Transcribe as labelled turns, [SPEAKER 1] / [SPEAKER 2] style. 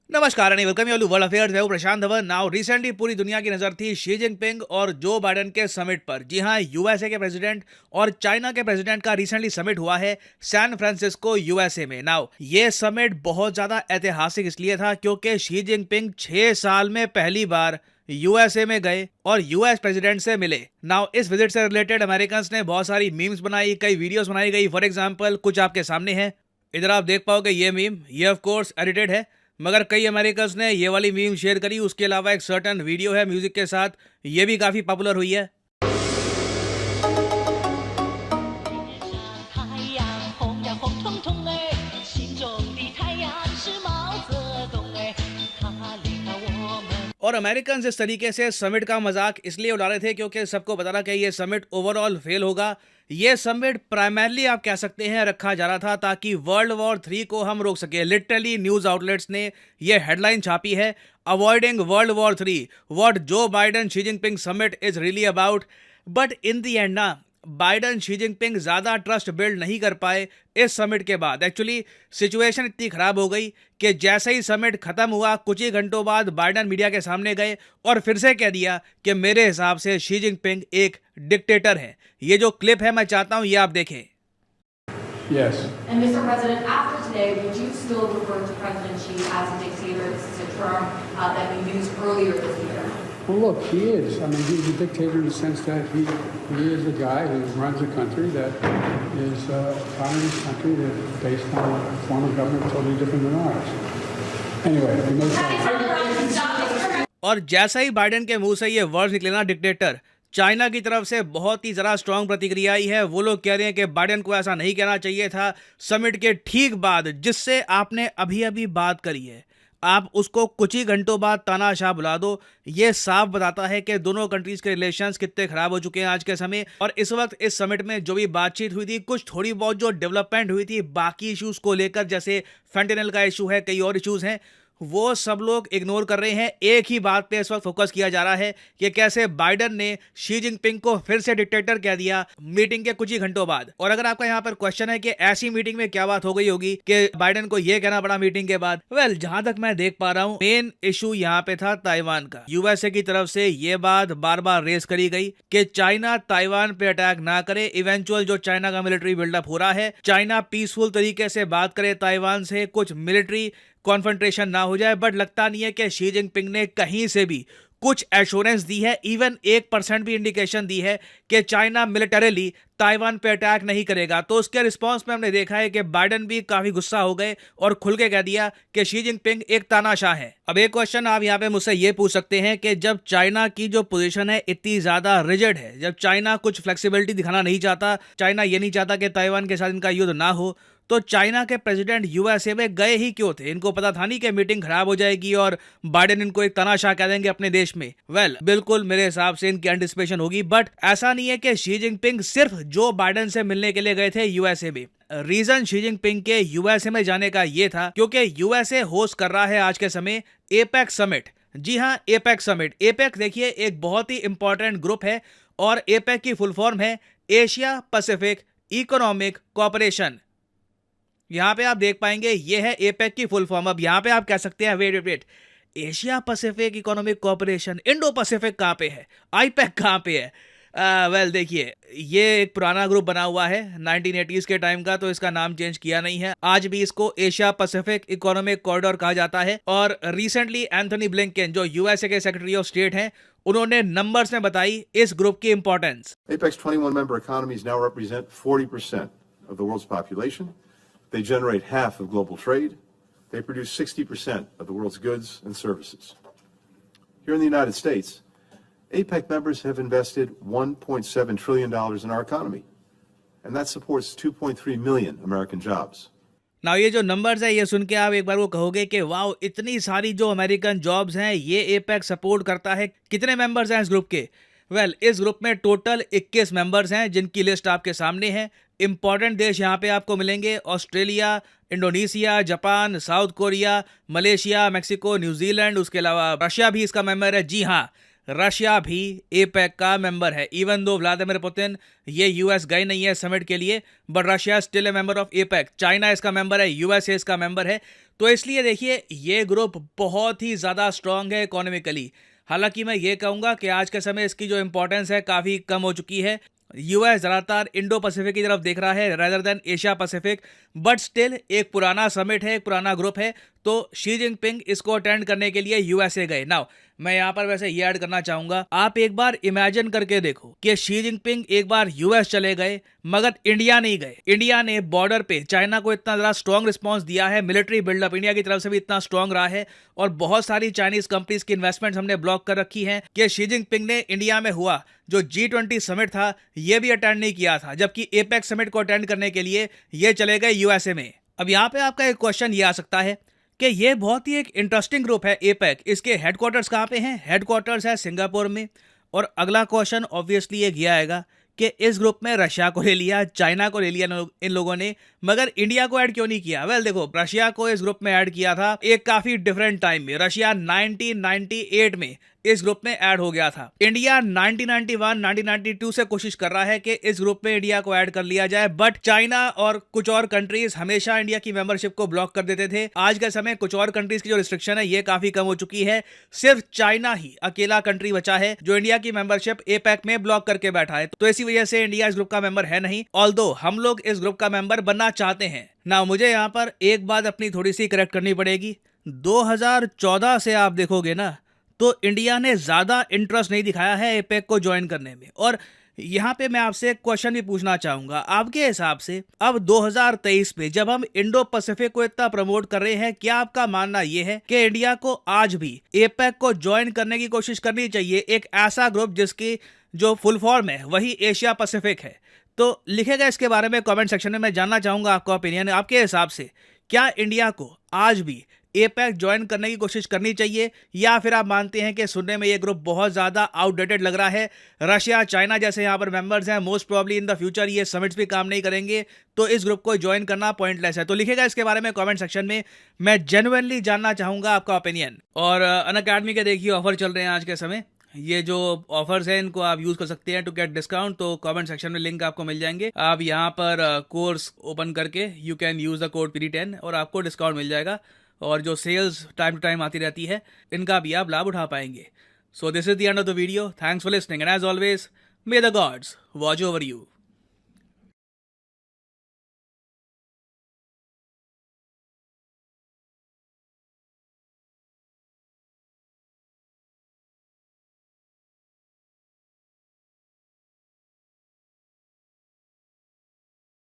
[SPEAKER 1] नमस्कार and welcome you world affairs. मैं हूं प्रशांत धवन। नाउ रिसेंटली पूरी दुनिया की नजर थी शी जिनपिंग और जो बाइडेन के समिट पर। जी हां, यूएसए के प्रेसिडेंट और चाइना के प्रेसिडेंट का रिसेंटली समिट हुआ है सैन फ्रांसिस्को यूएसए में। नाउ ये समिट बहुत ज्यादा ऐतिहासिक इसलिए था क्योंकि शी जिनपिंग 6 साल में पहली बार यूएसए में गए और यूएस प्रेसिडेंट से मिले। नाउ इस विजिट से रिलेटेड अमेरिकन्स ने बहुत सारी मीम्स बनाई, कई वीडियोस बनाई गई। फॉर एग्जांपल कुछ आपके सामने है, इधर आप देख पाओगे ये मीम, ये ऑफ कोर्स एडिटेड है, मगर कई अमेरिकन्स ने ये वाली मीम शेयर करी। उसके अलावा एक सर्टन वीडियो है म्यूजिक के साथ, ये भी काफी पॉपुलर हुई है। और अमेरिकन इस तरीके से समिट का मजाक इसलिए उड़ा रहे थे क्योंकि सबको पता था कि ये समिट ओवरऑल फेल होगा। ये समिट प्राइमरली आप कह सकते हैं रखा जा रहा था ताकि वर्ल्ड वॉर 3 को हम रोक सके। लिटरली न्यूज आउटलेट्स ने ये हेडलाइन छापी है, avoiding world war 3 what Joe Biden Xi Jinping summit is really about. But in the and ना, बाइडेन शी जिनपिंग ज्यादा ट्रस्ट बिल्ड नहीं कर पाए इस समिट के बाद। एक्चुअली सिचुएशन इतनी खराब हो गई कि जैसे ही समिट खत्म हुआ कुछ ही घंटों बाद बाइडेन मीडिया के सामने गए और फिर से कह दिया कि मेरे हिसाब से शी जिनपिंग एक डिक्टेटर है। ये जो क्लिप है मैं चाहता हूं ये आप देखें।
[SPEAKER 2] Yes. And Mr. President, after today, would you still refer to President Xi as a dictator? This is a term that we used earlier this year. Well, look, he is. I mean, he's a dictator in the sense that he is a guy who runs a country that is a communist country that is based on a form of government totally different than ours. Anyway, we know.
[SPEAKER 1] और जैसा ही Biden के मुंह से ये word निकले ना, dictator, China की तरफ से बहुत ही ज़रा स्ट्रांग प्रतिक्रिया आई है। वो लोग कह रहे हैं कि बाइडेन को ऐसा नहीं कहना चाहिए था समिट के ठीक बाद, जिससे आपने अभी अभी बात करी है, आप उसको कुछ ही घंटों बाद तानाशाह बुला दो। ये साफ बताता है कि दोनों कंट्रीज के रिलेशंस कितने खराब हो चुके हैं आज के समय। और इस वक्त इस समिट में जो भी बातचीत हुई थी, कुछ थोड़ी बहुत जो डेवलपमेंट हुई थी बाकी इश्यूज को लेकर, जैसे फेंटेनल का इशू है, कई और इश्यूज हैं, वो सब लोग इग्नोर कर रहे हैं। एक ही बात पे इस वक्त फोकस किया जा रहा है कि कैसे बाइडेन ने शी जिनपिंग को फिर से डिक्टेटर कह दिया मीटिंग के कुछ ही घंटों बाद। और अगर आपका यहाँ पर क्वेश्चन है कि ऐसी मीटिंग में क्या बात हो गई होगी कि बाइडेन को यह कहना पड़ा मीटिंग के बाद, वेल जहां तक मैं देख पा रहा हूँ मेन इशू यहाँ पे था ताइवान का। यूएसए की तरफ से ये बात बार बार रेस करी गई कि चाइना ताइवान पे अटैक ना करे। इवेंचुअल जो चाइना का मिलिट्री बिल्डअप हो रहा है, चाइना पीसफुल तरीके से बात करे ताइवान से, कुछ मिलिट्री कॉन्फ्रंटेशन ना हो जाए। बट लगता नहीं है कि शी जिनपिंग ने कहीं से भी कुछ एश्योरेंस दी है, इवन 1% भी इंडिकेशन दी है कि चाइना मिलिटरीली ताइवान पे अटैक नहीं करेगा। तो उसके रिस्पांस में हमने देखा है कि बाइडेन भी काफी गुस्सा हो गए और खुल के कह दिया कि शी जिनपिंग एक तानाशाह है। अब एक क्वेश्चन आप यहाँ पे मुझसे ये पूछ सकते हैं कि जब चाइना की जो पोजीशन है इतनी ज्यादा रिजिड है, जब चाइना कुछ फ्लेक्सिबिलिटी दिखाना नहीं चाहता, चाइना ये नहीं चाहता कि ताइवान के साथ इनका युद्ध ना हो, तो चाइना के प्रेसिडेंट यूएसए में गए ही क्यों थे? इनको पता था नहीं कि मीटिंग खराब हो जाएगी और बाइडेन इनको एक तानाशाह कह देंगे अपने देश में। वेल, बिल्कुल मेरे हिसाब से इनकी एंटिसिपेशन होगी। बट ऐसा नहीं है कि शी जिनपिंग सिर्फ जो बाइडेन से मिलने के लिए गए थे यूएसए में। रीजन शी जिनपिंग के यूएसए में जाने का ये था क्योंकि यूएसए होस्ट कर रहा है आज के समय एपेक समिट। जी हाँ, एपेक समिट। एपेक देखिए एक बहुत ही इंपॉर्टेंट ग्रुप है और एपेक की फुल फॉर्म है एशिया पैसिफिक इकोनॉमिक कोऑपरेशन। यहाँ पे आप देख पाएंगे ये है एपेक की फुल फॉर्म। अब यहाँ पे आप कह सकते हैं wait, Asia Pacific economic cooperation, Indo Pacific कहाँ पे है, आईपैक कहाँ पे है? वेल देखिए, ये एक पुराना ग्रुप बना हुआ है 1980s के टाइम का, तो इसका नाम चेंज किया नहीं है। आज भी इसको एशिया पैसिफिक इकोनॉमिक कॉरिडोर कहा जाता है। और रिसेंटली एंथनी ब्लिंकन जो यूएसए के सेक्रेटरी ऑफ स्टेट हैं, उन्होंने नंबर्स में बताई इस ग्रुप की importance.
[SPEAKER 3] APEC's 21 member economies now represent 40% of the world's population. They generate half of global trade. They produce 60% of the world's goods and services. Here in the United States, APEC members have invested $1.7 trillion in our economy, and that supports 2.3 million American jobs.
[SPEAKER 1] ना ये जो numbers है ये सुन के आप एक बार वो कहोगे कि वाह, इतनी सारी जो अमेरिकन जॉब्स हैं ये एपेक सपोर्ट करता है। कितने मेंबर्स हैं इस ग्रुप के? वेल, इस ग्रुप में टोटल 21 मेंबर्स हैं जिनकी लिस्ट आपके सामने है। इंपॉर्टेंट देश यहाँ पे आपको मिलेंगे Australia, Indonesia, Japan, south Korea, Malaysia, Mexico, New Zealand, उसके अलावा रशिया भी इसका मेंबर है। जी हाँ, रशिया भी एपेक का मेंबर है। इवन दो व्लादिमीर पुतिन ये यूएस गए नहीं है समिट के लिए, but Russia still a member of APEC. China इसका मेंबर है, यूएसए इसका मेंबर है। तो इसलिए देखिए ये ग्रुप बहुत ही ज़्यादा स्ट्रांग है इकोनॉमिकली। हालांकि मैं ये कहूँगा कि आज के समय इसकी जो इंपॉर्टेंस है काफ़ी कम हो चुकी है। यूएस ज़्यादातर इंडो पैसिफिक की तरफ देख रहा है rather than Asia Pacific, but still एक पुराना समिट है, एक पुराना ग्रुप है। तो शी जिनपिंग इसको अटेंड करने के लिए यूएसए गए। नाउ मैं यहाँ पर वैसे ये ऐड करना चाहूंगा, आप एक बार इमेजिन करके देखो कि शी जिनपिंग एक बार यूएस चले गए मगर इंडिया नहीं गए। इंडिया ने बॉर्डर पे चाइना को इतना ज़्यादा स्ट्रॉन्ग रिस्पॉन्स दिया है, मिलिट्री बिल्डअप इंडिया की तरफ से भी इतना स्ट्रॉन्ग रहा है, और बहुत सारी चाइनीज कंपनीज की इन्वेस्टमेंट्स हमने ब्लॉक कर रखी हैं कि शी जिनपिंग ने इंडिया में हुआ जो G20 समिट था ये भी अटेंड नहीं किया था, जबकि एपेक समिट को अटेंड करने के लिए ये चले गए यूएसए में। अब यहाँ पे आपका एक क्वेश्चन ये आ सकता है कि ये बहुत ही एक इंटरेस्टिंग ग्रुप है एपेक, इसके हेडक्वार्टर्स कहाँ पे हैं? हेडक्वार्टर्स है सिंगापुर में। और अगला क्वेश्चन ऑब्वियसली एक ये आएगा कि इस ग्रुप में रशिया को ले लिया, चाइना को ले लिया इन लोगों ने, मगर इंडिया को ऐड क्यों नहीं किया? वेल देखो, रशिया को इस ग्रुप में ऐड किया था एक काफी डिफरेंट टाइम में। रशिया 1998 में इस ग्रुप में ऐड हो गया था। इंडिया 1991 1992 से कोशिश कर रहा है कि इस ग्रुप में इंडिया को ऐड कर लिया जाए, बट चाइना और कुछ और कंट्रीज हमेशा इंडिया की मेंबरशिप को ब्लॉक कर देते थे। आज के समय कुछ और कंट्रीज की जो रिस्ट्रिक्शन है ये काफी कम हो चुकी है। सिर्फ चाइना ही अकेला कंट्री बचा है जो इंडिया की मेंबरशिप एपेक में ब्लॉक करके बैठा है। तो इसी वजह से इंडिया इस ग्रुप का मेंबर है नहीं, ऑल्दो हम लोग इस ग्रुप का मेंबर बनना चाहते हैं ना। मुझे यहाँ पर एक बात अपनी थोड़ी सी करेक्ट करनी पड़ेगी। 2014 से आप देखोगे ना तो इंडिया ने ज्यादा इंटरेस्ट नहीं दिखाया है एपेक को ज्वाइन करने में। और यहाँ पे मैं आपसे एक क्वेश्चन भी पूछना चाहूंगा, आपके हिसाब से अब 2023 में जब हम इंडो पैसिफिक को इतना प्रमोट कर रहे हैं, क्या आपका मानना यह है कि इंडिया को आज भी एपेक को ज्वाइन करने की कोशिश करनी चाहिए, एक ऐसा ग्रुप जिसकी जो फुल फॉर्म है वही एशिया पैसिफिक है? तो लिखेगा इसके बारे में कमेंट सेक्शन में, मैं जानना चाहूंगा आपका ओपिनियन। आपके हिसाब से क्या इंडिया को आज भी एपेक ज्वाइन करने की कोशिश करनी चाहिए, या फिर आप मानते हैं कि सुनने में ये ग्रुप बहुत ज़्यादा आउटडेटेड लग रहा है, रशिया चाइना जैसे यहाँ पर मेंबर्स हैं, most probably in the future ये समिट्स भी काम नहीं करेंगे, तो इस ग्रुप को ज्वाइन करना पॉइंटलेस है? तो लिखेगा इसके बारे में कमेंट सेक्शन में, मैं जेन्युइनली जानना चाहूँगा आपका ओपिनियन। और अनअकैडमी के देखिए ऑफर चल रहे हैं आज के समय, ये जो ऑफर्स हैं इनको आप यूज कर सकते हैं टू गेट डिस्काउंट। तो कमेंट सेक्शन में लिंक आपको मिल जाएंगे, आप यहाँ पर कोर्स ओपन करके you can use the code PD10 और आपको डिस्काउंट मिल जाएगा। और जो सेल्स टाइम टू टाइम आती रहती है इनका भी आप लाभ उठा पाएंगे। So this is the end of the video, thanks for listening and as always may the gods watch over you.